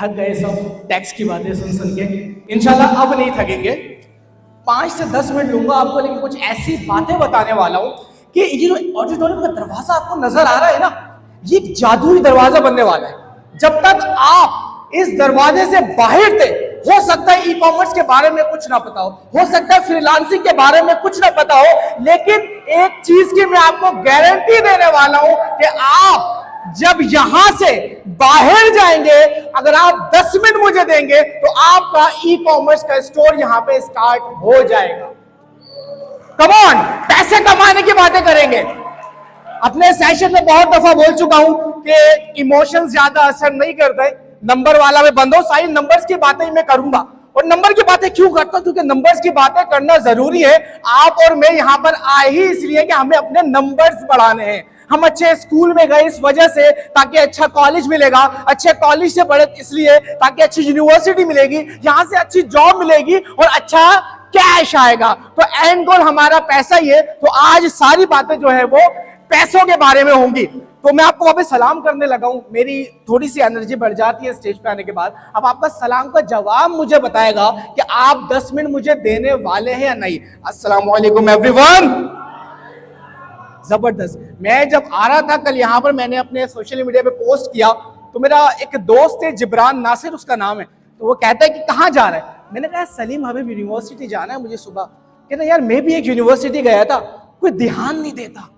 थक गए सब टैक्स की बातें सुन सुन के। इंशाल्लाह अब नहीं थकेंगे। 5 से 10 मिनट लूंगा आपको, लेकिन कुछ ऐसी बातें बताने वाला हूं कि ये जो ऑडिटोरियम का दरवाजा आपको नजर आ रहा है ना, ये एक जादुई दरवाजा बनने वाला है। जब तक आप इस दरवाजे से बाहर थे, हो सकता है ई कॉमर्स के बारे में कुछ ना पता हो सकता है फ्रीलांसिंग के बारे में कुछ ना पता हो, लेकिन एक चीज की मैं आपको गारंटी देने वाला हूं कि आप जब यहां से बाहर जाएंगे, अगर आप 10 मिनट मुझे देंगे तो आपका ई कॉमर्स का स्टोर यहां पे स्टार्ट हो जाएगा। कम ऑन, पैसे कमाने की बातें करेंगे। अपने सेशन में बहुत दफा बोल चुका हूं कि इमोशंस ज्यादा असर नहीं करते। नंबर वाला मैं बंद हूं, सारी नंबर्स की बातें मैं करूंगा। और नंबर की बातें क्यों करता हूं? क्योंकि नंबर्स की बातें करना जरूरी है। आप और मैं यहां पर आए ही इसलिए कि हमें अपने नंबर्स बढ़ाने हैं। हम अच्छे स्कूल में गए इस वजह से ताकि अच्छा कॉलेज मिलेगा, अच्छे कॉलेज से पढ़े इसलिए ताकि अच्छी यूनिवर्सिटी मिलेगी, यहां से अच्छी जॉब मिलेगी और अच्छा कैश आएगा। तो एंड गोल हमारा पैसा ही है। तो आज सारी बातें जो है वो पैसों के बारे में होंगी। तो मैं आपको वापस सलाम करने लगा हूं। मेरी थोड़ी सी एनर्जी बढ़ जाती है स्टेज पे आने के बाद। अब आपका सलाम का जवाब मुझे बताएगा कि आप 10 मिनट मुझे देने वाले हैं या नहीं। अस्सलाम वालेकुम एवरीवन। जबरदस्त। मैं जब आ रहा था कल यहाँ पर, मैंने अपने सोशल मीडिया पे पोस्ट किया तो मेरा एक दोस्त है जिब्रान नासिर उसका नाम है, तो वो कहता है कि कहाँ जा रहा है। मैंने कहा सलीम हबीब यूनिवर्सिटी जाना है मुझे सुबह। कहता यार मैं भी एक यूनिवर्सिटी गया था, कोई ध्यान नहीं देता,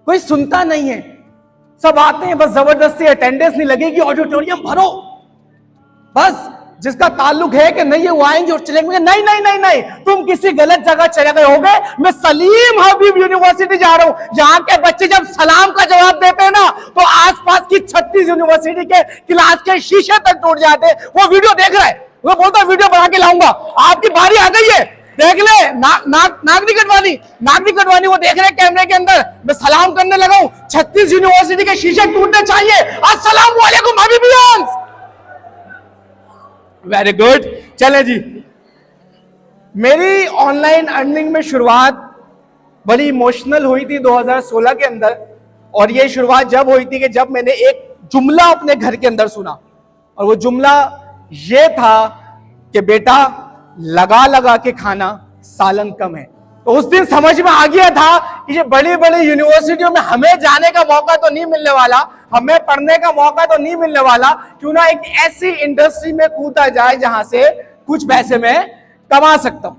कोई सुनता नहीं है, सब आते हैं बस जबरदस्ती अटेंडेंस नहीं लगेगी, ऑडिटोरियम भरो बस। जिसका ताल्लुक है कि नहीं वो आएंगे और चलेंगे। नहीं नहीं नहीं नहीं, तुम किसी गलत जगह चले गए होगे। मैं सलीम हबीब यूनिवर्सिटी जा रहा हूं। यहाँ के बच्चे जब सलाम का जवाब देते हैं ना तो आसपास की 36 यूनिवर्सिटी के क्लास के शीशे तक टूट जाते। वो वीडियो देख रहा है, वो बोलता है वीडियो बना के लाऊंगा, आपकी बारी आ गई है, देख ले। नाक नहीं कटवानी, वो देख रहे कैमरे के अंदर। मैं सलाम करने लगा हूं, 36 यूनिवर्सिटी के शीशे टूटने चाहिए। अस्सलाम वालेकुम हबीबियंस। Very good. चले जी, मेरी ऑनलाइन अर्निंग में शुरुआत बड़ी इमोशनल हुई थी 2016 के अंदर। और ये शुरुआत जब हुई थी कि जब मैंने एक जुमला अपने घर के अंदर सुना, और वो जुमला ये था कि बेटा लगा लगा के खाना सालन कम है। तो उस दिन समझ में आ गया था कि ये बड़ी बड़ी यूनिवर्सिटियों में हमें जाने का मौका तो नहीं मिलने वाला, हमें पढ़ने का मौका तो नहीं मिलने वाला। क्यों ना एक ऐसी इंडस्ट्री में कूदा जाए जहां से कुछ पैसे मैं कमा सकता हूं।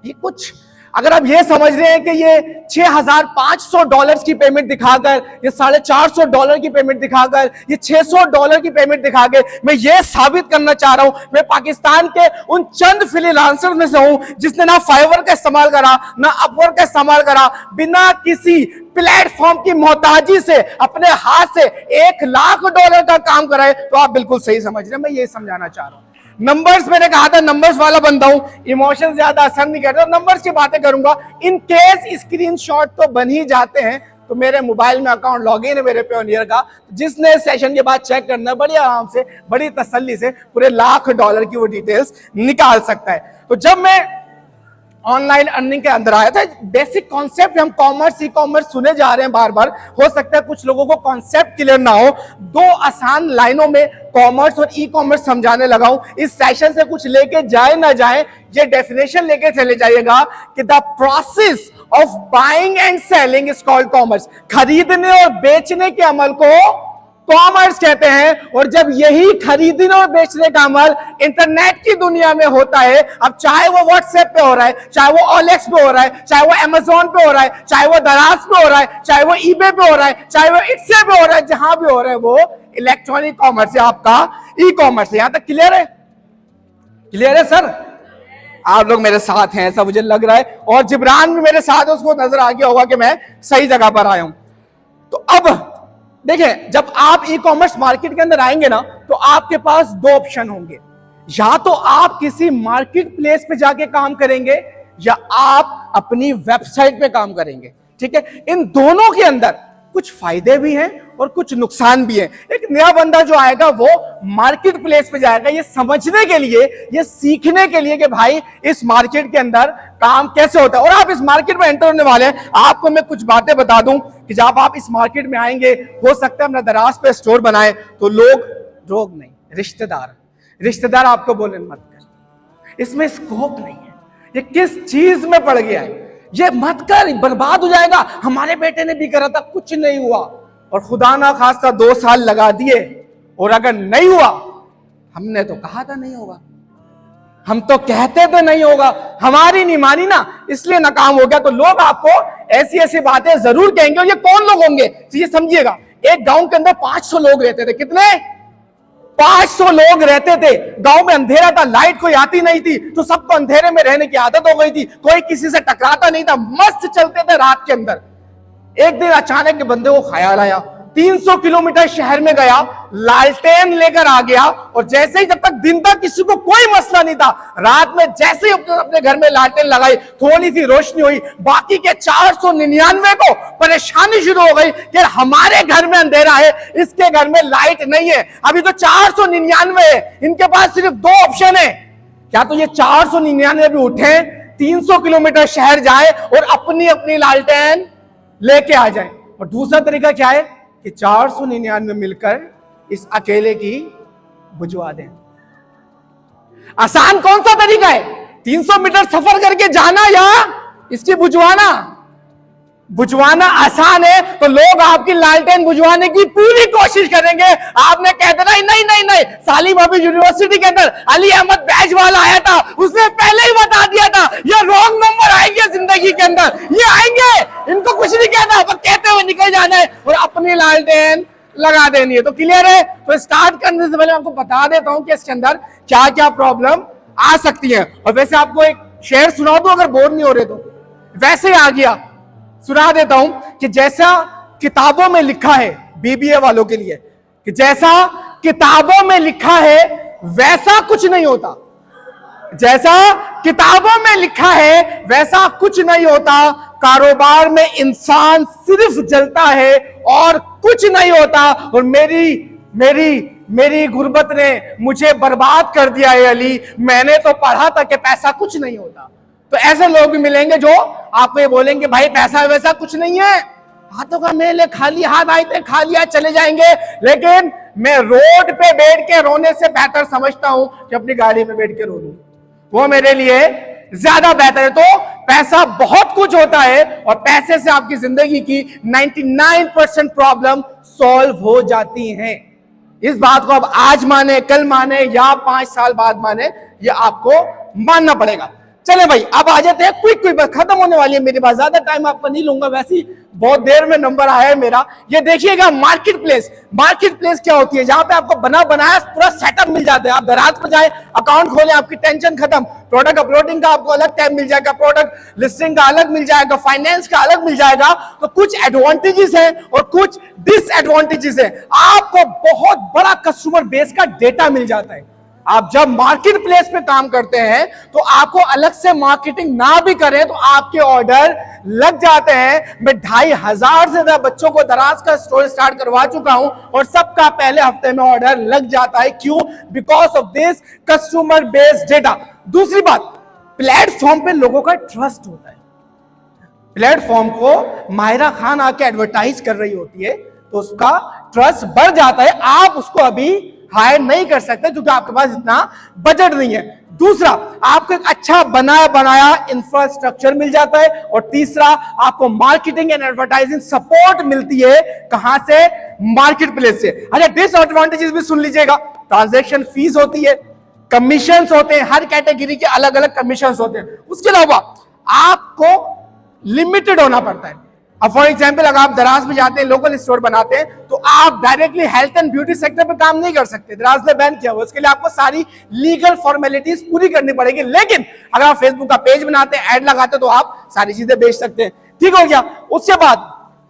ये कुछ अगर आप ये समझ रहे हैं कि ये $6,500 की पेमेंट दिखाकर, ये $450 की पेमेंट दिखाकर, ये $600 की पेमेंट दिखाकर मैं ये साबित करना चाह रहा हूं मैं पाकिस्तान के उन चंद फ्रीलांसर में से हूं जिसने ना फाइवर का इस्तेमाल करा, ना अपवर्क का इस्तेमाल करा, बिना किसी प्लेटफॉर्म की मोहताजी से अपने हाथ से $1,00,000 का काम कराए। तो आप बिल्कुल सही समझ रहे हैं, मैं ये समझाना चाह रहा हूं। नंबर्स, मैंने कहा था नंबर्स वाला बंदा हूं, इमोशन ज्यादा असर नहीं करता, नंबर्स की बातें करूंगा। इन केस स्क्रीनशॉट तो बन ही जाते हैं तो मेरे मोबाइल में अकाउंट लॉगिन है मेरे पेयोनियर का, जिसने सेशन के बाद चेक करना बड़ी आराम से बड़ी तसल्ली से पूरे $1,00,000 की वो डिटेल्स निकाल सकता है। तो जब मैं ऑनलाइन अर्निंग के अंदर आया था, बेसिक कॉन्सेप्ट, हम कॉमर्स ई कॉमर्स सुने जा रहे हैं बार बार, हो सकता है कुछ लोगों को कॉन्सेप्ट क्लियर ना हो। 2 आसान लाइनों में कॉमर्स और ई कॉमर्स समझाने लगा हूं। इस सेशन से कुछ लेके जाए ना जाए, ये डेफिनेशन लेके चले जाइएगा कि the process of buying and selling is called commerce. खरीदने और बेचने के अमल को कॉमर्स कहते हैं। और जब यही खरीदने और बेचने का अमल इंटरनेट की दुनिया में होता है, अब चाहे वो व्हाट्सएप पे हो रहा है, चाहे वो OLX पे हो रहा है, चाहे वो अमेजोन पे हो रहा है, चाहे वो दराज पे हो रहा है, चाहे वो eBay पे हो रहा है, चाहे वो इट्से पे हो रहा है, जहां भी हो रहा है वो इलेक्ट्रॉनिक कॉमर्स है, आपका ई कॉमर्स है। यहां तक क्लियर है? क्लियर है सर? आप लोग मेरे साथ हैं ऐसा मुझे लग रहा है, और जिब्रान भी मेरे साथ है, उसको नजर आ गया होगा कि मैं सही जगह पर आया हूं। तो अब देखिए, जब आप ई कॉमर्स मार्केट के अंदर आएंगे ना तो आपके पास 2 ऑप्शन होंगे। या तो आप किसी मार्केट प्लेस पे जाके काम करेंगे या आप अपनी वेबसाइट पे काम करेंगे। ठीक है, इन दोनों के अंदर कुछ फायदे भी हैं और कुछ नुकसान भी हैं। एक नया बंदा जो आएगा वो मार्केट प्लेस पे जाएगा ये समझने के लिए, ये सीखने के लिए कि भाई इस मार्केट के अंदर काम कैसे होता है। और आप इस मार्केट में एंटर होने वाले हैं, आपको मैं कुछ बातें बता दूं कि जब आप इस मार्केट में आएंगे, हो सकता है अपना दराज पे स्टोर बनाए तो लोग नहीं रिश्तेदार रिश्तेदार आपको बोले मत कर, इसमें स्कोप नहीं है, ये किस चीज में पड़ गया है, ये मत कर, बर्बाद हो जाएगा, हमारे बेटे ने भी करा था, कुछ नहीं हुआ, और खुदा ना खास्ता 2 साल लगा दिए, और अगर नहीं हुआ, हमने तो कहा था नहीं होगा, हम तो कहते थे नहीं होगा, हमारी नहीं मानी ना, इसलिए नाकाम हो गया। तो लोग आपको ऐसी ऐसी बातें जरूर कहेंगे, और ये कौन लोग होंगे तो ये समझिएगा, एक गांव के अंदर 500 लोग रहते थे। कितने? 500 लोग रहते थे। गांव में अंधेरा था, लाइट कोई आती नहीं थी, तो सबको अंधेरे में रहने की आदत हो गई थी, कोई किसी से टकराता नहीं था, मस्त चलते थे रात के अंदर। एक दिन अचानक के बंदे को ख्याल आया, 300 किलोमीटर शहर में गया, लालटेन लेकर आ गया, और जैसे ही, जब तक दिन तक किसी को कोई मसला नहीं था, रात में जैसे ही अपने घर में लालटेन लगाई, थोड़ी सी रोशनी हुई, बाकी के 499 को परेशानी शुरू हो गई कि हमारे घर में अंधेरा है, इसके घर में लाइट नहीं है। अभी तो 499 है, इनके पास सिर्फ 2 ऑप्शन है, क्या तो ये 499 भी उठे, 300 किलोमीटर शहर जाए और अपनी अपनी लालटेन लेके आ जाए, और दूसरा तरीका क्या है कि 499 मिलकर इस अकेले की बुझवा दें। आसान कौन सा तरीका है? 300 मीटर सफर करके जाना या इसकी बुझवाना? बुझवाना आसान है, तो लोग आपकी लालटेन बुझवाने की पूरी कोशिश करेंगे। आपने कह देना नहीं नहीं नहीं, सालिम अभी यूनिवर्सिटी के अंदर अली अहमद बैज वाला आया था, उसने पहले ही बता दिया था ये रॉन्ग नंबर आएंगे जिंदगी के अंदर, ये आएंगे, इनको कुछ नहीं कहना, पर कहते हुए निकल जाना है और अपनी लालटेन लगा देनी है। तो क्लियर है? तो स्टार्ट करने से पहले आपको बता देता हूं कि इसके अंदर क्या क्या प्रॉब्लम आ सकती है। और वैसे आपको एक शेर सुना दो अगर बोर नहीं हो रहे तो, वैसे आ गया सुना देता हूं कि जैसा किताबों में लिखा है, बीबीए वालों के लिए, कि जैसा किताबों में लिखा है वैसा कुछ नहीं होता, जैसा किताबों में लिखा है वैसा कुछ नहीं होता, कारोबार में इंसान सिर्फ जलता है और कुछ नहीं होता। और मेरी गुर्बत ने मुझे बर्बाद कर दिया है अली, मैंने तो पढ़ा था कि पैसा कुछ नहीं होता। तो ऐसे लोग भी मिलेंगे जो आपको ये बोलेंगे भाई पैसा वैसा कुछ नहीं है, हाथों का मेल है, खाली हाथ आए थे खा लिया चले जाएंगे। लेकिन मैं रोड पे बैठ के रोने से बेहतर समझता हूं कि अपनी गाड़ी में बैठ के रो लूं, वो मेरे लिए ज्यादा बेहतर है। तो पैसा बहुत कुछ होता है, और पैसे से आपकी जिंदगी की 99% प्रॉब्लम सॉल्व हो जाती हैं। इस बात को आप आज माने, कल माने या 5 साल बाद माने, ये आपको मानना पड़ेगा। चले भाई, अब आ जाते हैं क्विक, खत्म होने वाली है मेरी बात, ज्यादा टाइम आपका नहीं लूंगा, वैसे ही बहुत देर में नंबर आया है मेरा। ये देखिएगा मार्केट प्लेस। मार्केट प्लेस क्या होती है? जहां पे आपको बना बनाया पूरा सेटअप मिल जाता है, आप दराज पर जाए, अकाउंट खोले, आपकी टेंशन खत्म, प्रोडक्ट अपलोडिंग का आपको अलग टाइम मिल जाएगा, प्रोडक्ट लिस्टिंग का अलग मिल जाएगा, फाइनेंस का अलग मिल जाएगा। तो कुछ एडवांटेजेस हैं और कुछ डिसएडवांटेजेस हैं। आपको बहुत बड़ा कस्टमर बेस का डेटा मिल जाता है। आप जब मार्केट प्लेस पे काम करते हैं तो आपको अलग से मार्केटिंग ना भी करें तो आपके ऑर्डर लग जाते हैं। मैं 2500 से ज्यादा बच्चों को दराज का स्टोर स्टार्ट करवा चुका हूं और सबका पहले हफ्ते में ऑर्डर लग जाता है। क्यों? Because of this customer based data. दूसरी बात, प्लेटफॉर्म पे लोगों का ट्रस्ट होता है। प्लेटफॉर्म को माहिरा खान आके एडवर्टाइज कर रही होती है तो उसका ट्रस्ट बढ़ जाता है। आप उसको अभी हायर नहीं कर सकते क्योंकि आपके पास इतना बजट नहीं है। दूसरा, आपको एक अच्छा बनाया इंफ्रास्ट्रक्चर मिल जाता है। और तीसरा, आपको मार्केटिंग एंड एडवर्टाइजिंग सपोर्ट मिलती है। कहां से? मार्केट प्लेस से। अच्छा, डिसएडवांटेजेस भी सुन लीजिएगा। ट्रांजैक्शन फीस होती है, कमीशंस होते हैं, हर कैटेगरी के अलग अलग कमीशंस होते हैं। उसके अलावा आपको लिमिटेड होना पड़ता है। अब फॉर एग्जाम्पल, अगर आप दराज में जाते हैं, लोकल स्टोर बनाते हैं, तो आप directly health and beauty sector पे काम नहीं कर सकते। दराज ने बैन किया हुआ, उसके लिए आपको सारी लीगल फॉर्मेलिटीज पूरी करनी पड़ेगी। लेकिन अगर आप फेसबुक का पेज बनाते हैं, ऐड लगाते हैं, तो आप सारी चीजें बेच सकते हैं। ठीक हो गया। उसके बाद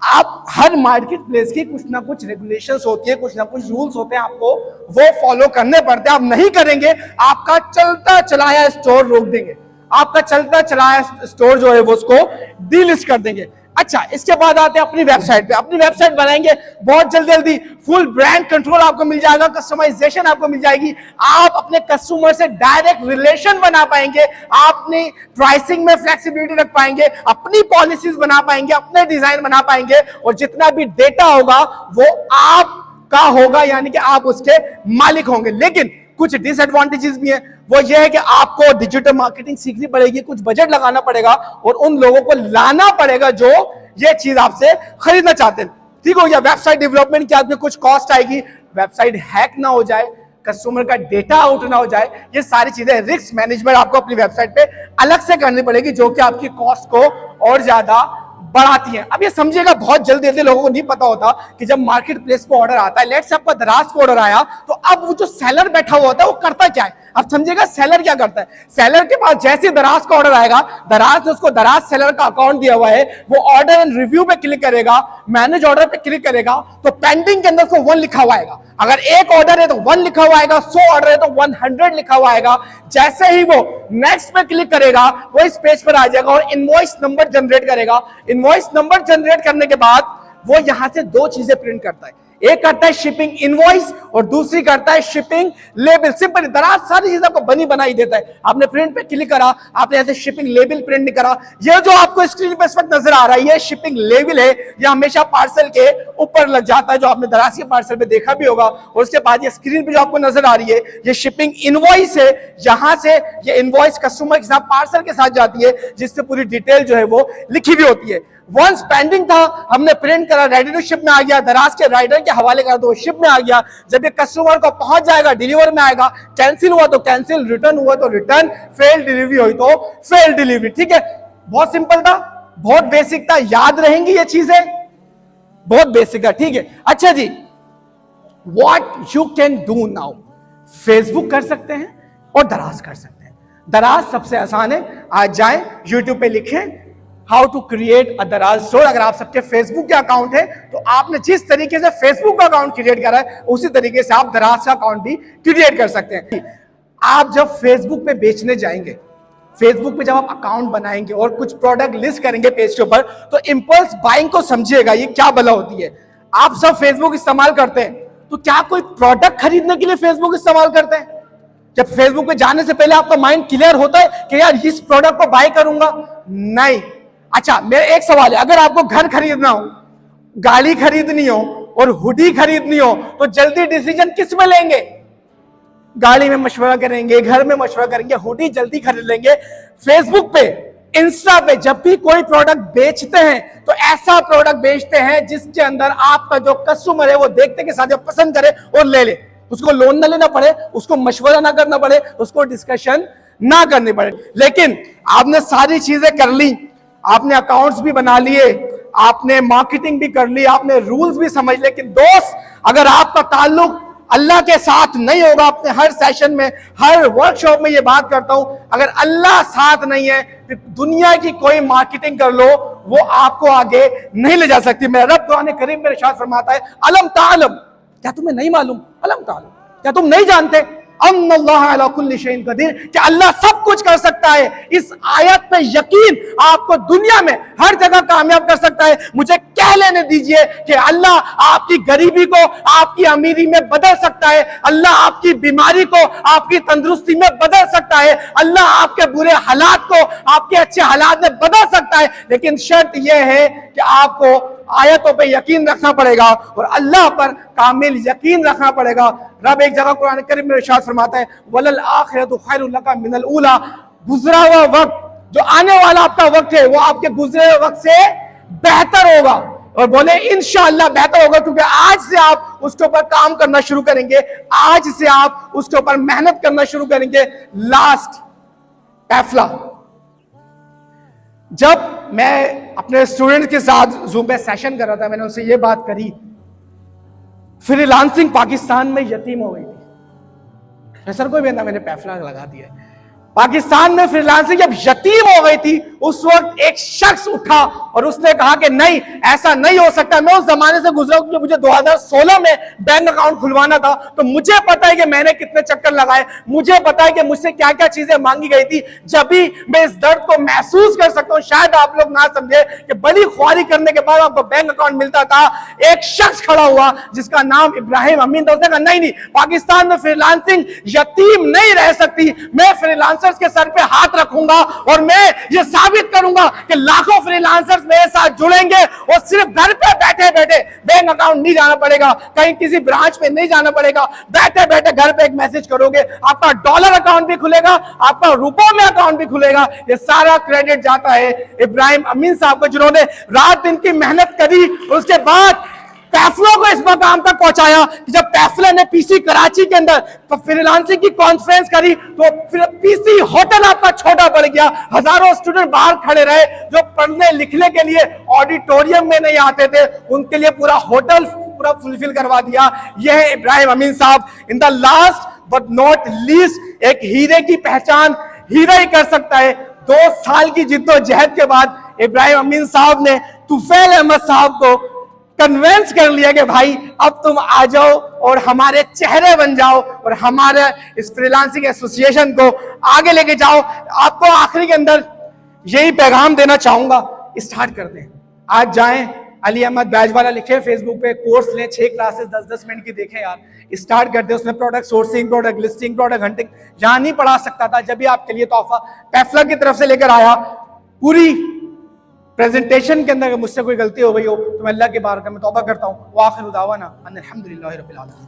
आप हर मार्केट प्लेस की कुछ ना कुछ रेगुलेशंस होती है, कुछ ना कुछ रूल्स होते हैं, आपको वो फॉलो करने पड़ते हैं। आप नहीं करेंगे, आपका चलता चलाया स्टोर रोक देंगे, आपका चलता चलाया स्टोर जो है वो उसको डीलिस्ट कर देंगे। अच्छा, इसके बाद आते हैं अपनी वेबसाइट पे। अपनी वेबसाइट बनाएंगे बहुत जल्दी फुल ब्रांड कंट्रोल आपको मिल जाएगा, कस्टमाइजेशन आपको मिल जाएगी। आप अपने कस्टमर से डायरेक्ट रिलेशन बना पाएंगे, आप अपनी प्राइसिंग में फ्लेक्सिबिलिटी रख पाएंगे, अपनी पॉलिसीज बना पाएंगे, अपने डिजाइन बना पाएंगे, और जितना भी डेटा होगा वो आपका होगा, यानी कि आप उसके मालिक होंगे। लेकिन कुछ डिसएडवांटेजेस भी हैं। वो ये है कि आपको डिजिटल मार्केटिंग सीखनी पड़ेगी, कुछ बजट लगाना पड़ेगा और उन लोगों को लाना पड़ेगा जो ये चीज आपसे खरीदना चाहते हैं। ठीक हो गया। वेबसाइट डेवलपमेंट की आपको कुछ कॉस्ट आएगी, वेबसाइट हैक ना हो जाए, कस्टमर का डेटा आउट ना हो जाए, ये सारी चीजें रिस्क मैनेजमेंट आपको अपनी वेबसाइट पे अलग से करनी पड़ेगी, जो कि आपकी कॉस्ट को और ज्यादा बढ़ाती है। अब ये समझिएगा, बहुत जल्दी लोगों को नहीं पता होता कि जब मार्केट प्लेस पे ऑर्डर आता है, लेट्स से आपका दराज पे ऑर्डर आया, तो अब वो जो सेलर बैठा हुआ होता है वो करता क्या है। अब समझिएगा सेलर क्या करता है। सेलर के पास जैसे दराज का ऑर्डर आएगा, दराज ने उसको दराज सेलर का अकाउंट दिया हुआ है, वो ऑर्डर एंड रिव्यू पे क्लिक करेगा, मैनेज ऑर्डर पे क्लिक करेगा, तो पेंडिंग के अंदर उसको 1 लिखा हुआ आएगा। अगर एक ऑर्डर है तो 1 लिखा हुआ आएगा, 100 ऑर्डर है तो 100 लिखा हुआ आएगा। जैसे ही वो नेक्स्ट पे क्लिक करेगा, वो इस पेज पर आ जाएगा और इनवॉइस नंबर जनरेट करेगा। इनवॉइस नंबर जनरेट करने के बाद वो यहां से 2 चीजें प्रिंट करता है, एक करता है शिपिंग इनवॉइस और दूसरी करता है शिपिंग लेबल। सिंपल, दराज सारी चीजें आपको बनी बनाई देता है। आपने प्रिंट पे क्लिक करा, आपने ऐसे शिपिंग लेबल प्रिंट नहीं करा, ये जो आपको स्क्रीन पे इस वक्त नजर आ रहा है, ये शिपिंग लेबल है। ये हमेशा पार्सल के ऊपर लग जाता है, जो आपने दराज के पार्सल पे देखा भी होगा। और उसके बाद ये स्क्रीन पे जो आपको नजर आ रही है, ये शिपिंग इनवॉइस है। यहां से ये इनवॉइस कस्टमर के साथ पार्सल के साथ जाती है, जिससे पूरी डिटेल जो है वो लिखी हुई होती है। वंस पेंडिंग था, हमने प्रिंट करा, रेडी टू शिप में आ गया, दराज के राइडर के हवाले करा तो शिप में आ गया। जब ये कस्टमर को पहुंच जाएगा, डिलीवर में आएगा, कैंसिल हुआ तो कैंसिल, रिटर्न हुआ तो रिटर्न, फेल डिलीवरी हुई तो फेल डिलीवरी। ठीक है, बहुत सिंपल था, बहुत बेसिक था, याद रहेंगी ये चीजें, बहुत बेसिक है। ठीक है, अच्छा जी, what you can do now. Facebook कर सकते हैं और दराज कर सकते हैं। दराज सबसे आसान है, आज जाएं यूट्यूब पे लिखें हाउ टू क्रिएट अ दराज स्टोर। अगर आप सबके फेसबुक के अकाउंट है तो आपने जिस तरीके से फेसबुक का अकाउंट क्रिएट करा है, उसी तरीके से आप दराज का अकाउंट भी क्रिएट कर सकते हैं। आप जब फेसबुक पे बेचने जाएंगे, फेसबुक पे जब आप अकाउंट बनाएंगे और कुछ प्रोडक्ट लिस्ट करेंगे पेज के ऊपर, तो इंपल्स बाइंग को समझिएगा, ये क्या बला होती है। आप सब फेसबुक इस्तेमाल करते हैं, तो क्या कोई प्रोडक्ट खरीदने के लिए फेसबुक इस्तेमाल करते हैं? जब फेसबुक पे जाने से पहले आपका माइंड क्लियर होता है कि यार इस प्रोडक्ट को बाय करूंगा? नहीं। अच्छा, मेरा एक सवाल है, अगर आपको घर खरीदना हो, गाड़ी खरीदनी हो और हुडी खरीदनी हो, तो जल्दी डिसीजन किस में लेंगे? गाड़ी में मशवरा करेंगे, घर में मशवरा करेंगे, हुडी जल्दी खरीद लेंगे। फेसबुक पे, इंस्टा पे जब भी कोई प्रोडक्ट बेचते हैं तो ऐसा प्रोडक्ट बेचते हैं जिसके अंदर आपका जो कस्टमर है वो देखते के साथ पसंद करे और ले ले, उसको लोन ना लेना पड़े, उसको मशवरा ना करना पड़े, उसको डिस्कशन ना करनी पड़े। लेकिन आपने सारी चीजें कर ली, आपने अकाउंट्स भी बना लिए, आपने मार्केटिंग भी कर ली, आपने रूल्स भी समझ लिए, लेकिन दोस्त अगर आपका ताल्लुक अल्लाह के साथ नहीं होगा, अपने हर सेशन में, हर वर्कशॉप में ये बात करता हूं, अगर अल्लाह साथ नहीं है तो दुनिया की कोई मार्केटिंग कर लो, वो आपको आगे नहीं ले जा सकती। मेरा रब कुरान करीम में इरशाद फरमाता है, अलम तालम, क्या तुम्हें नहीं मालूम? अलम तालम, क्या तुम नहीं जानते? अन्नल्लाह अला कुल्ली शैइन कदीर, कि अल्लाह सब कुछ कर सकता है। इस आयत पे यकीन आपको दुनिया में हर जगह कामयाब कर सकता है। मुझे कह लेने दीजिए कि अल्लाह आपकी गरीबी को आपकी अमीरी में बदल सकता है, अल्लाह आपकी बीमारी को आपकी तंदुरुस्ती में बदल सकता है, अल्लाह आपके बुरे हालात को आपके अच्छे हालात में बदल सकता है। लेकिन शर्त यह है कि आपको आयतों पे यकीन रखना पड़ेगा और अल्लाह पर कामिल यकीन रखना पड़ेगा। रब एक जगह कुरान करीम में इरशाद फरमाता है, वलल आखिरतु खैरुल लका मिनल ऊला, गुजरा हुआ वक्त, जो आने वाला आपका वक्त है, वो आपके गुजरे हुए वक्त से बेहतर होगा। और बोले इंशाअल्लाह बेहतर होगा, क्योंकि आज से आप उसके ऊपर काम करना शुरू करेंगे, आज से आप उसके ऊपर मेहनत करना शुरू करेंगे। लास्ट पैफला, जब मैं अपने स्टूडेंट के साथ जूम पे सेशन कर रहा था, मैंने उनसे ये बात करी, फ्रीलांसिंग पाकिस्तान में यतीम हो गई थी। प्रोफेसर को भी मैंने पैफला लगा दिया। पाकिस्तान में फ्रीलांसिंग जब यतीम हो गई थी, उस वक्त एक शख्स उठा और उसने कहा कि नहीं, ऐसा नहीं हो सकता। मैं उस जमाने से गुजरा हूं, मुझे 2016 में बैंक अकाउंट खुलवाना था, तो मुझे पता है कि मैंने कितने चक्कर लगाए, मुझे पता है कि मुझसे क्या क्या चीजें मांगी गई थी। जब भी मैं इस दर्द को महसूस कर सकता हूं, शायद आप लोग ना समझे कि बड़ी ख्वारी करने के बाद आपको बैंक अकाउंट मिलता था। एक शख्स खड़ा हुआ जिसका नाम इब्राहिम अमीन था, उसने कहा नहीं, पाकिस्तान में फ्रीलांसिंग यतीम नहीं रह सकती। मैं फ्रीलांसर्स के सर पे हाथ रखूंगा और मैं ये साबित करूंगा कि लाखों फ्रीलांसर्स मेरे साथ जुड़ेंगे और सिर्फ घर पे बैठे बैठे, बैंक अकाउंट नहीं जाना पड़ेगा, कहीं किसी ब्रांच पे नहीं जाना पड़ेगा, बैठे बैठे घर पे एक मैसेज करोगे, आपका डॉलर अकाउंट भी खुलेगा, आपका रुपयों में अकाउंट भी खुलेगा। ये सारा क्रेडिट जाता है इब्राहिम अमीन साहब को, जिन्होंने रात दिन की मेहनत करी, उसके बाद पैफलो को इस मकाम तक पहुंचाया कि जब पैफलो ने पीसी कराची के अंदर फ्रीलांसिंग की कॉन्फ्रेंस करी तो फिर पीसी होटल आपका छोटा पड़ गया। हजारों स्टूडेंट बाहर खड़े रहे जो पढ़ने लिखने के लिए ऑडिटोरियम में नहीं आते थे, उनके लिए पूरा होटल पूरा फुलफिल करवा दिया। यह है इब्राहिम अमीन साहब। In the last but not least, एक हीरे की पहचान हीरा ही कर सकता है। 2 साल की जिद्दोजहद के बाद इब्राहिम अमीन साहब ने तुफैल अहमद साहब को कन्वेंस कर लिया कि भाई अब तुम आ जाओ और हमारे चेहरे बन जाओ और हमारे इस फ्रीलांसिंग एसोसिएशन को आगे लेके जाओ। आपको आखिरी के अंदर यही पैगाम देना चाहूंगा, स्टार्ट कर दें। आज जाएं, अली अहमद बैजवाला लिखे फेसबुक पे, कोर्स लें, 6 क्लासेस 10-10 मिनट की देखें यार, स्टार्ट कर दें। उसमें product sourcing, product listing, product hunting जहां नहीं पढ़ा सकता था, जब भी आपके लिए तोहफा पैफला की तरफ से लेकर आया। पूरी प्रेजेंटेशन के अंदर अगर मुझसे कोई गलती हो गई हो तो मैं अल्लाह के बारगाह में तौबा करता हूँ। वाखिर दावाना अनिल हम्दुलिल्लाहि रब्बिल आलमीन।